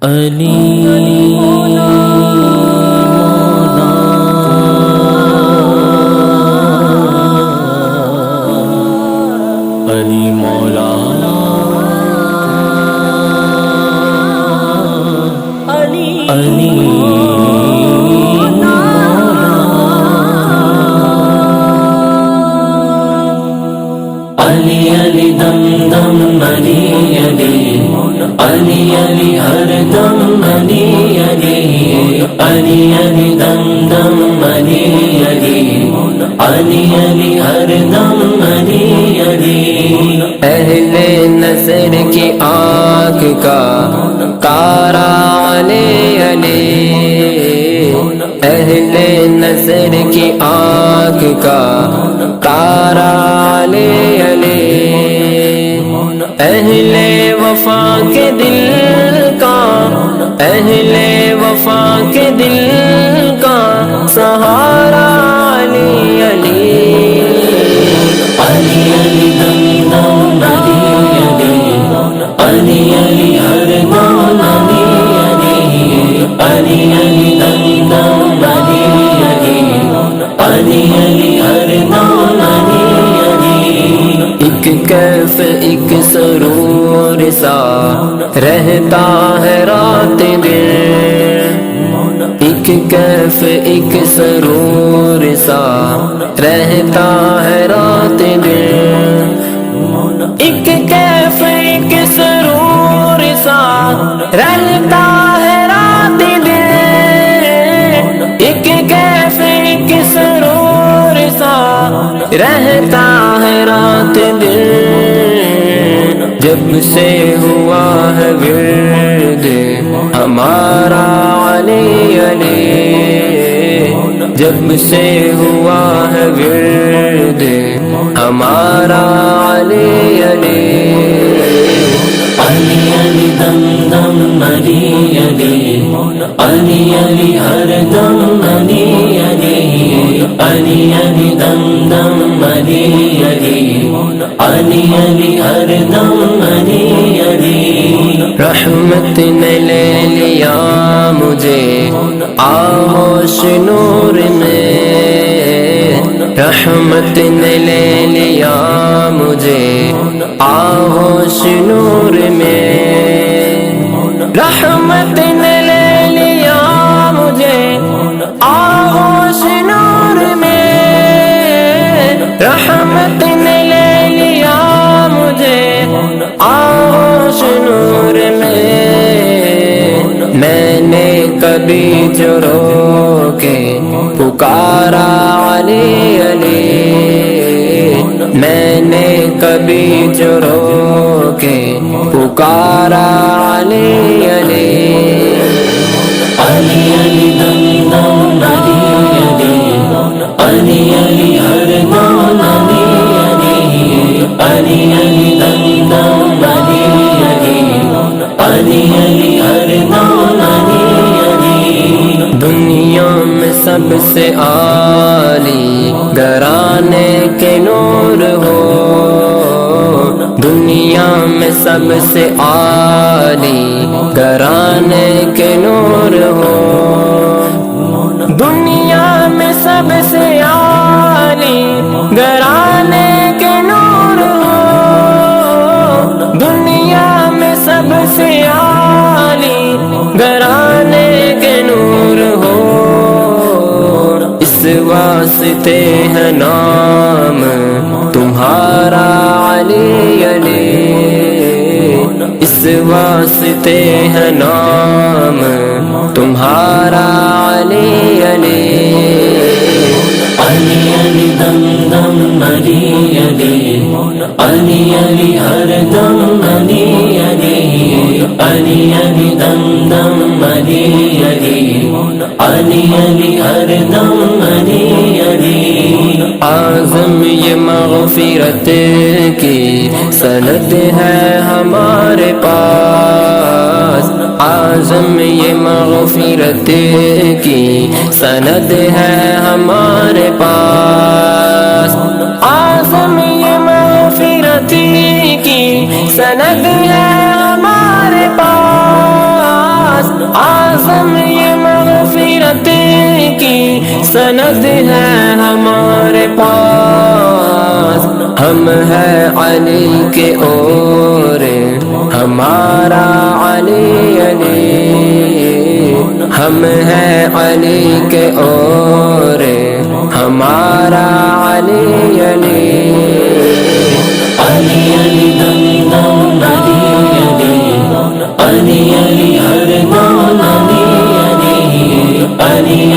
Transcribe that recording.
علی مولا علی مولا علی علی علی دم دم علی علی علی علی ہر دم علی علی علی علی دم دم علی علی علی علی ہر دم علی علی اہل نظر کی آنکھ کا تارا علی علی اہل نظر کی آنکھ کا تارا علی علی اہل وفا کے دل کا اہل وفا کے دل کا سہارا علی علی علی علی دم دم علی علی علی ہر دم علی علی علی علی دم دم علی علی علی ہر دم علی علی ایک کیف ایک سرور سا رہتا ہے رات دن ایک کیف ایک سرور سا رہتا ہے رات دن ایک کیف ایک سرور سا رہتا ہے رات دن ایک کیف ایک سرور سا رہتا ہے رات دن جب سے ہوا ہے ورد ہمارا علی علی جب سے ہوا ہے ورد ہمارا علی علی علی علی دم دم علی علی علی علی ہر دم علی علی علی علی دم دم علی علی علی علی ہر دم علی علی رحمت نے لے لیا مجھے آغوش نور میں رحمت نے لے لیا مجھے آغوش نور میں رحمت نے لے لیا مجھے آغوش نور میں رحمت نے لے لیا مجھے آغوش نور میں نے کبھی جو رو کے پکارا علی علی میں نے کبھی جو رو کے پکارا علی علی علی علی دم دم علی علی علی ہر دم علی علی علی دم دم علی علی ہر دم علی دنیا میں سب سے عالی گھرانے کے نور ہو دنیا میں سب سے عالی گھرانے کے نور ہو دنیا میں سب سے عالی گھرانے کے نور ہو دنیا میں سب سے عالی گھرانے کے نور ہو اس واسطے ہے نام تمہارا علی علی اس واسطے ہے نام تمہارا علی علی علی علی دم دم علی علی علی علی ہر دم علی علی علی علی دم دم علی علی علی علی ہر دم علی علی اعظم یہ مغفرت کی سند ہے ہمارے پاس اعظم یہ مغفرت کی سند ہے ہمارے پاس اعظم یہ مغفرت کی سند ہے ہمارے پاس سند ہے ہمارے پاس، ہم ہیں علی کے اور ہمارا علی علی، ہم ہیں علی کے اور ہمارا علی علی، علی علی دم دم علی علی، علی علی ہر دم علی علی، علی